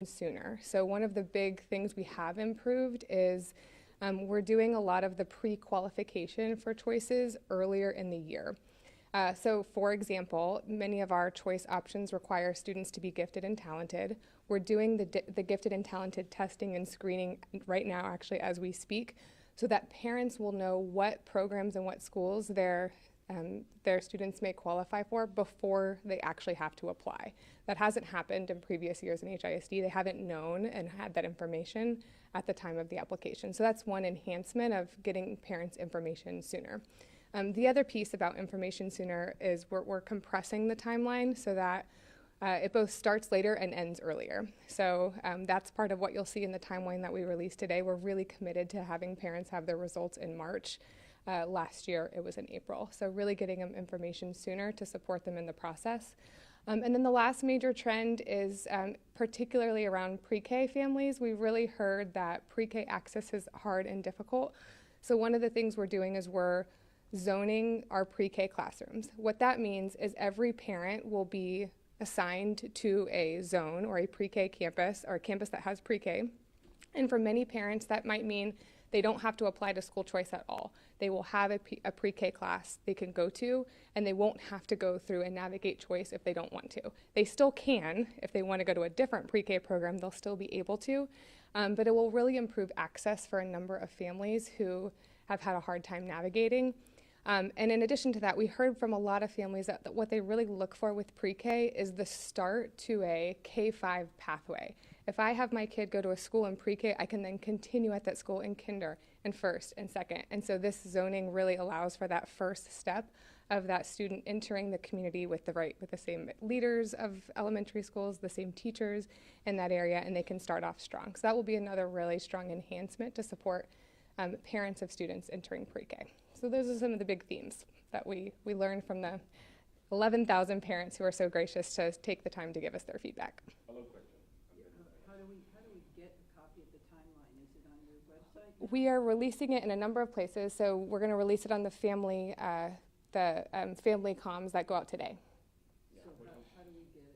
sooner. So one of the big things we have improved is we're doing a lot of the pre-qualification for choices earlier in the year. So for example, many of our choice options require students to be gifted and talented. We're doing the gifted and talented testing and screening right now, actually, as we speak, so that parents will know what programs and what schools their students may qualify for before they actually have to apply. That hasn't happened in previous years in HISD. They haven't known and had that information at the time of the application. So that's one enhancement of getting parents information sooner. The other piece about information sooner is we're compressing the timeline so that it both starts later and ends earlier. So that's part of what you'll see in the timeline that we released today. We're really committed to having parents have their results in March. Last year it was in April. So really getting them information sooner to support them in the process. And then the last major trend is particularly around pre-K families. We really heard that pre-K access is hard and difficult. So one of the things we're doing is we're zoning our pre-K classrooms. What that means is every parent will be assigned to a zone or a pre-K campus or a campus that has pre-K. And for many parents, that might mean they don't have to apply to school choice at all. They will have a pre-K class they can go to, and they won't have to go through and navigate choice if they don't want to. They still can. If they want to go to a different pre-K program, they'll still be able to. But it will really improve access for a number of families who have had a hard time navigating. And in addition to that, we heard from a lot of families that what they really look for with pre-K is the start to a K-5 pathway. If I have my kid go to a school in pre-K, I can then continue at that school in kinder and first and second. And so this zoning really allows for that first step of that student entering the community with the same leaders of elementary schools, the same teachers in that area, and they can start off strong. So that will be another really strong enhancement to support parents of students entering pre-K. So those are some of the big themes that we learned from the 11,000 parents who are so gracious to take the time to give us their feedback. Hello, question. How do we get a copy of the timeline? Is it on your website? We are releasing it in a number of places. So we're going to release it on the family comms that go out today. Yeah. So how do we get it?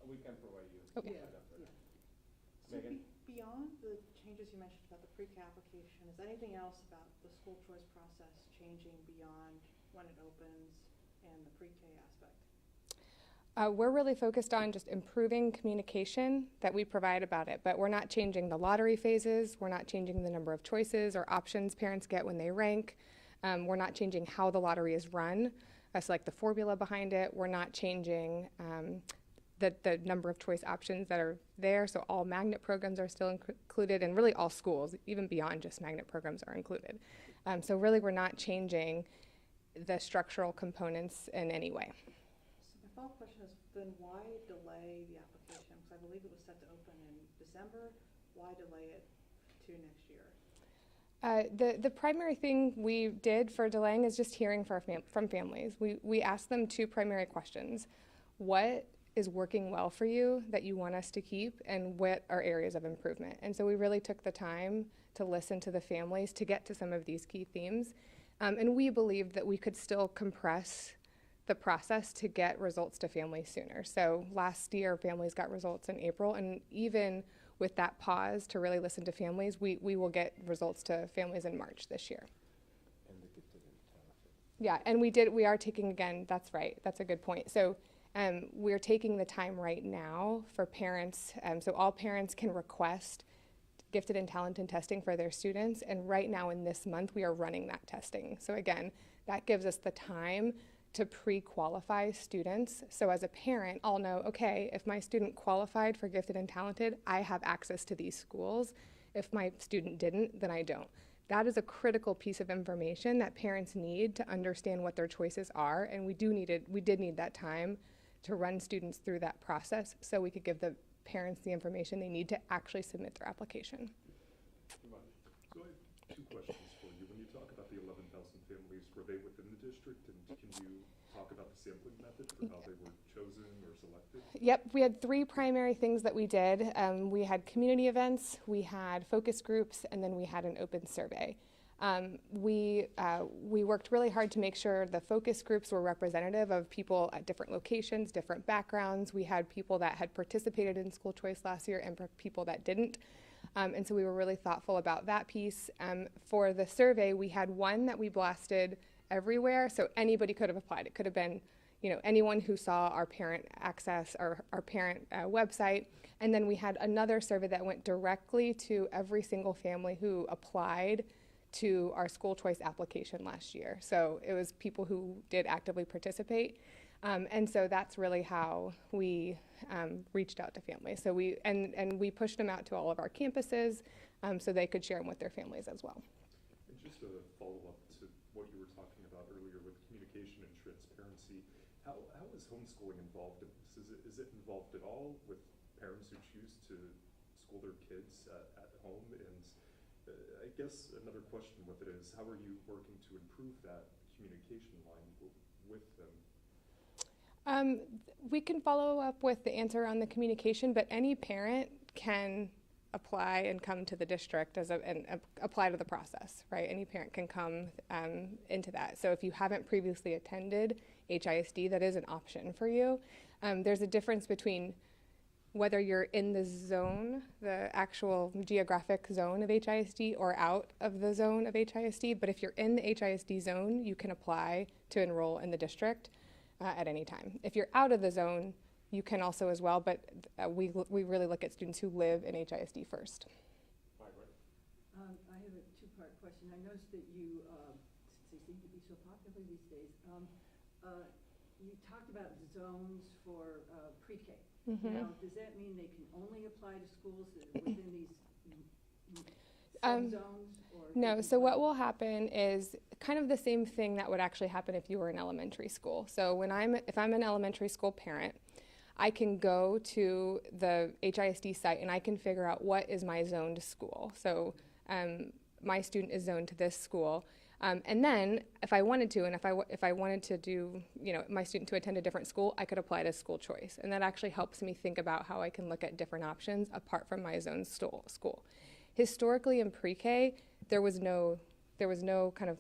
We can provide you. Okay. So Megan? Beyond the changes you mentioned about the pre-K application, is anything else about the school choice process changing beyond when it opens and the pre-K aspect? We're really focused on just improving communication that we provide about it, but we're not changing the lottery phases. We're not changing the number of choices or options parents get when they rank. We're not changing how the lottery is run, so like the formula behind it. We're not changing the number of choice options that are there, so all magnet programs are still included, and really all schools, even beyond just magnet programs, are included. So really we're not changing the structural components in any way. So my follow-up question is then why delay the application? Because I believe it was set to open in December. Why delay it to next year? The primary thing we did for delaying is just hearing from families. We asked them two primary questions. What is working well for you that you want us to keep, and what are areas of improvement? And so we really took the time to listen to the families to get to some of these key themes. And we believed that we could still compress the process to get results to families sooner. So last year, families got results in April, and even with that pause to really listen to families, we will get results to families in March this year. And the gifted and talented. Yeah, and we are taking, again, that's right, that's a good point. So we're taking the time right now for parents, so all parents can request gifted and talented testing for their students, and right now in this month we are running that testing. So again, that gives us the time to pre-qualify students. So as a parent, I'll know, okay, if my student qualified for gifted and talented, I have access to these schools. If my student didn't, then I don't. That is a critical piece of information that parents need to understand what their choices are, and we did need that time to run students through that process so we could give the parents the information they need to actually submit their application. So I have two questions for you. When you talk about the 11,000 families, were they within the district, and can you talk about the sampling method for how they were chosen or selected? Yep, we had three primary things that we did. We had community events, we had focus groups, and then we had an open survey. We worked really hard to make sure the focus groups were representative of people at different locations, different backgrounds. We had people that had participated in school choice last year and people that didn't. And so we were really thoughtful about that piece. For the survey, we had one that we blasted everywhere, so anybody could have applied. It could have been, anyone who saw our parent access our parent website. And then we had another survey that went directly to every single family who applied to our school choice application last year. So it was people who did actively participate. And so that's really how we reached out to families. So we pushed them out to all of our campuses so they could share them with their families as well. And just a follow-up to what you were talking about earlier with communication and transparency, how is homeschooling involved in this? Is it involved at all with parents who choose to school their kids at home? And I guess another question with it is, how are you working to improve that communication line with them? We can follow up with the answer on the communication, but any parent can apply and come to the district and apply to the process, right? Any parent can come into that. So if you haven't previously attended HISD, that is an option for you. There's a difference between whether you're in the zone, the actual geographic zone of HISD, or out of the zone of HISD. But if you're in the HISD zone, you can apply to enroll in the district at any time. If you're out of the zone, you can also as well, but we really look at students who live in HISD first. Margaret? I have a two-part question. I noticed that you, since they seem to be so popular these days, you talked about zones for pre-K. Mm-hmm. Now, does that mean they can only apply to schools that are within these zones? No, so what will happen is kind of the same thing that would actually happen if you were in elementary school. So if I'm an elementary school parent, I can go to the HISD site and I can figure out what is my zoned school. So my student is zoned to this school. And then if I wanted to, and if I wanted to do, my student to attend a different school, I could apply to school choice. And that actually helps me think about how I can look at different options apart from my zoned school. Historically in pre-K, there was no kind of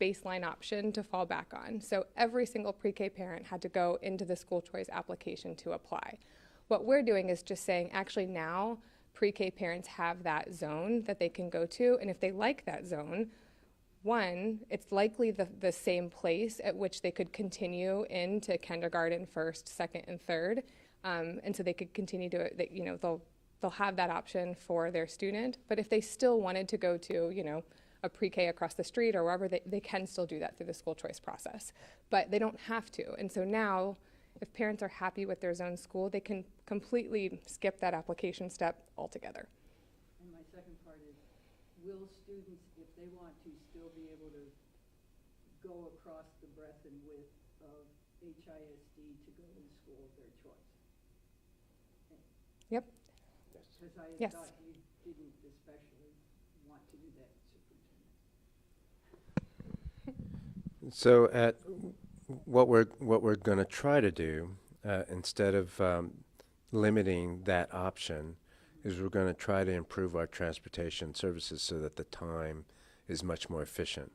baseline option to fall back on. So every single pre-K parent had to go into the school choice application to apply. What we're doing is just saying, actually now pre-K parents have that zone that they can go to, and if they like that zone, one, it's likely the same place at which they could continue into kindergarten, first, second, and third, and so they could continue to, they'll have that option for their student. But if they still wanted to go to, a pre-K across the street or wherever, they can still do that through the school choice process. But they don't have to. And so now, if parents are happy with their zone school, they can completely skip that application step altogether. And my second part is, will students, if they want to, still be able to go across the breadth and width of HISD to go to the school of their choice? Yep. Because I Yes. thought you didn't especially want to do that, Superintendent. So what we're going to try to do, instead of limiting that option, is we're going to try to improve our transportation services so that the time is much more efficient.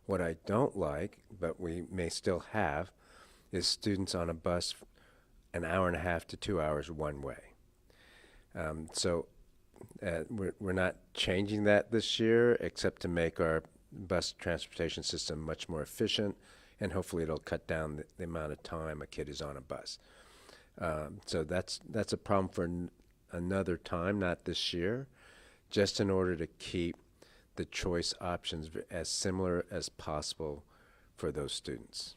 What I don't like, but we may still have, is students on a bus an hour and a half to 2 hours one way. So we're not changing that this year, except to make our bus transportation system much more efficient, and hopefully it'll cut down the amount of time a kid is on a bus. So that's a problem for another time, not this year, just in order to keep the choice options as similar as possible for those students.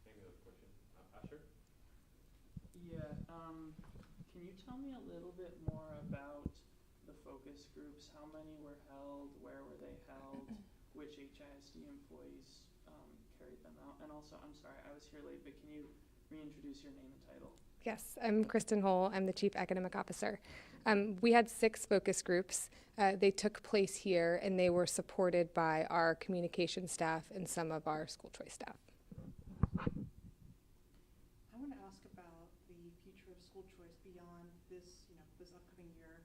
Any other question? Asher? Yeah, can you tell me a little bit more about the focus groups? How many were held? Where were they held? Which HISD employees carried them out? And also, I'm sorry, I was here late, but can you reintroduce your name and title? Yes, I'm Kristen Hull. I'm the Chief Academic Officer. We had 6 focus groups. They took place here, and they were supported by our communication staff and some of our school choice staff. I want to ask about the future of school choice beyond this, this upcoming year.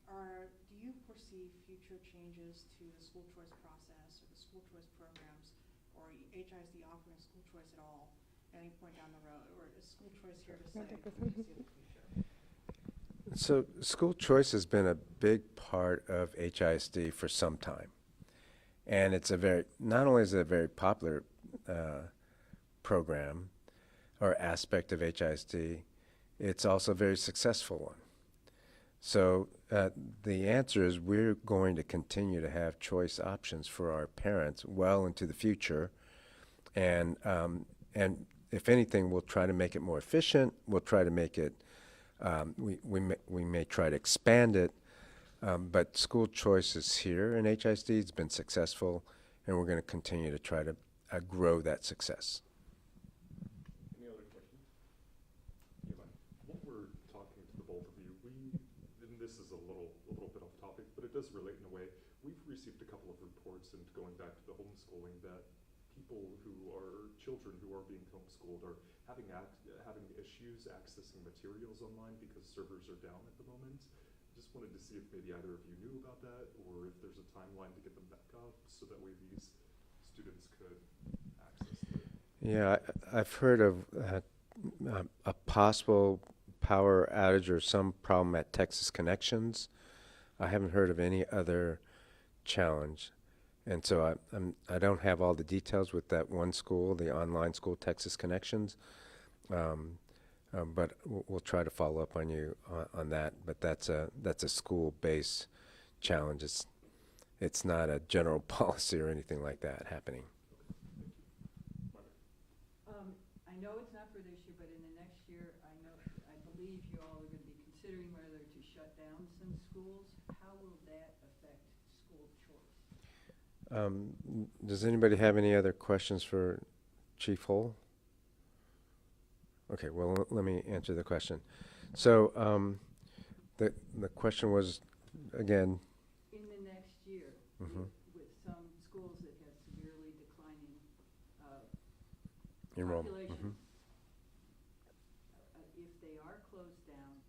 do you foresee future changes to the school choice process or the school choice programs, or HISD offering school choice at all at any point down the road, or is school choice here to stay for the foreseeable future? So school choice has been a big part of HISD for some time. And it's not only is it a very popular program or aspect of HISD, it's also a very successful one. So the answer is we're going to continue to have choice options for our parents well into the future. And if anything, we'll try to make it more efficient. We'll try to make it, we may try to expand it. But school choice is here in HISD. It's been successful, and we're going to continue to try to grow that success. Any other questions? Eli, what we're talking to the both of you, and this is a little bit off topic, but it does relate in a way. We've received a couple of reports, and going back to the homeschooling, that children who are being homeschooled are having issues accessing materials online because servers are down at the moment. Just wanted to see if maybe either of you knew about that, or if there's a timeline to get them back up so that way these students could access them. Yeah, I've heard of a possible power outage or some problem at Texas Connections. I haven't heard of any other challenge. And so I don't have all the details with that one school, the online school, Texas Connections. But we'll try to follow up on you on that. But that's a school-based challenge. It's not a general policy or anything like that happening. I know it's not for this year, but in the next year, I believe you all are going to be considering whether to shut down some schools. How will that affect school choice? Does anybody have any other questions for Chief Hull? Okay, well, let me answer the question. So the question was, again, In the next year, with some schools that have severely declining enrollment. populations, if they are closed down,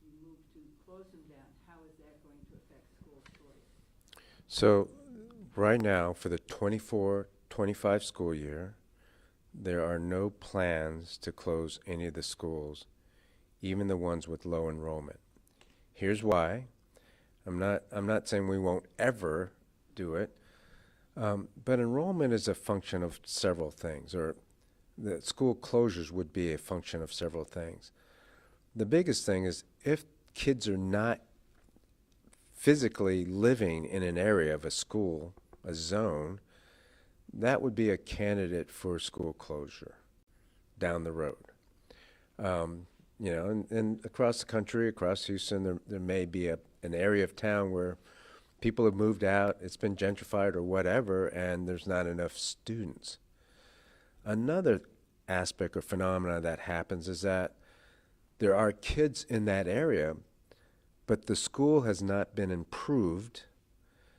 you move to close them down, how is that going to affect school choice? So right now, for the 24-25 school year, there are no plans to close any of the schools, even the ones with low enrollment. Here's why. I'm not saying we won't ever do it, but enrollment is a function of several things, or the school closures would be a function of several things. The biggest thing is if kids are not physically living in an area of a school, a zone, that would be a candidate for school closure down the road. And across the country, across Houston, there may be an area of town where people have moved out, it's been gentrified or whatever, and there's not enough students. Another aspect or phenomena that happens is that there are kids in that area, but the school has not been improved,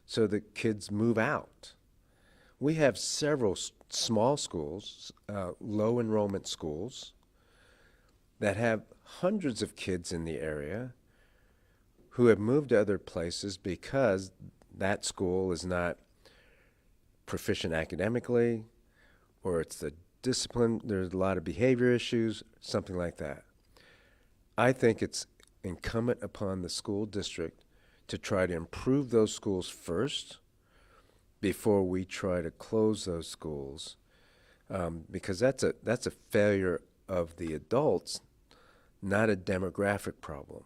so the kids move out. We have several small schools, low enrollment schools, that have hundreds of kids in the area who have moved to other places because that school is not proficient academically, or it's the discipline, there's a lot of behavior issues, something like that. I think it's incumbent upon the school district to try to improve those schools first before we try to close those schools, because that's a failure of the adults, not a demographic problem.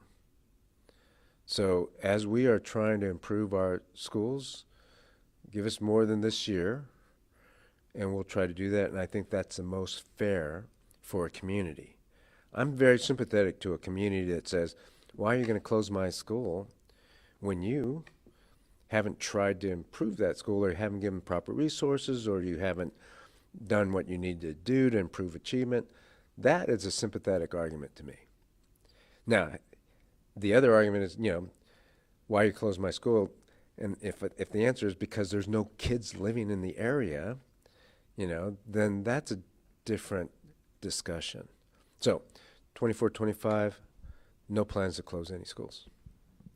So as we are trying to improve our schools, give us more than this year, and we'll try to do that, and I think that's the most fair for a community. I'm very sympathetic to a community that says, why are you going to close my school when you haven't tried to improve that school, or you haven't given proper resources, or you haven't done what you need to do to improve achievement? That is a sympathetic argument to me. Now, the other argument is, why you close my school? And if the answer is because there's no kids living in the area, then that's a different discussion. So, 24-25, no plans to close any schools.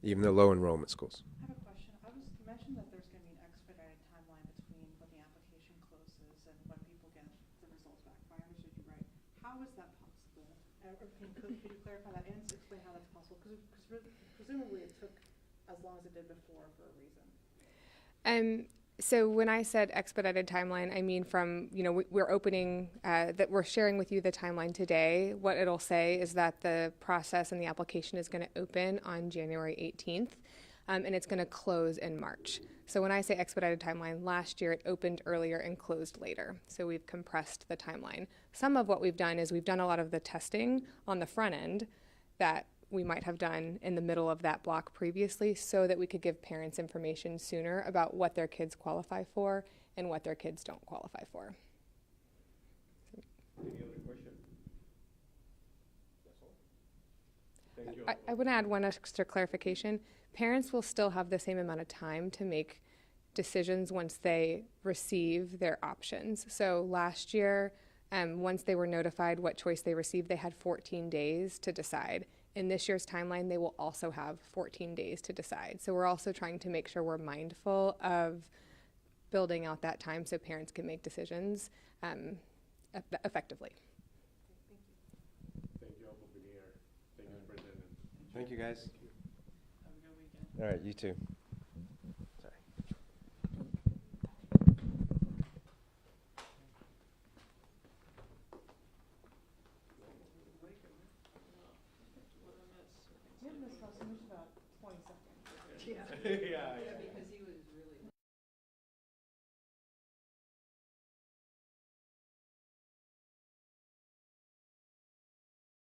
even the low enrollment schools. I have a question. You mentioned that there's gonna be an expedited timeline between when the application closes and when people get the results back, if I understood you right. How is that possible? Or could you clarify that and explain how that's possible? Because presumably it took as long as it did before for a reason. So when I said expedited timeline, I mean from, we're opening, that we're sharing with you the timeline today. What it'll say is that the process and the application is going to open on January 18th, and it's going to close in March. So when I say expedited timeline, last year it opened earlier and closed later. So we've compressed the timeline. Some of what we've done is we've done a lot of the testing on the front end that we might have done in the middle of that block previously so that we could give parents information sooner about what their kids qualify for and what their kids don't qualify for. Any other question? That's all. Thank you. I would add one extra clarification. Parents will still have the same amount of time to make decisions once they receive their options. So last year, once they were notified what choice they received, they had 14 days to decide. In this year's timeline, they will also have 14 days to decide. So we're also trying to make sure we're mindful of building out that time so parents can make decisions effectively. Thank you all for being here. Thank you, President. Thank you, guys. Have a good weekend. All right, you too. Sorry. We haven't missed about 20 seconds. Yeah.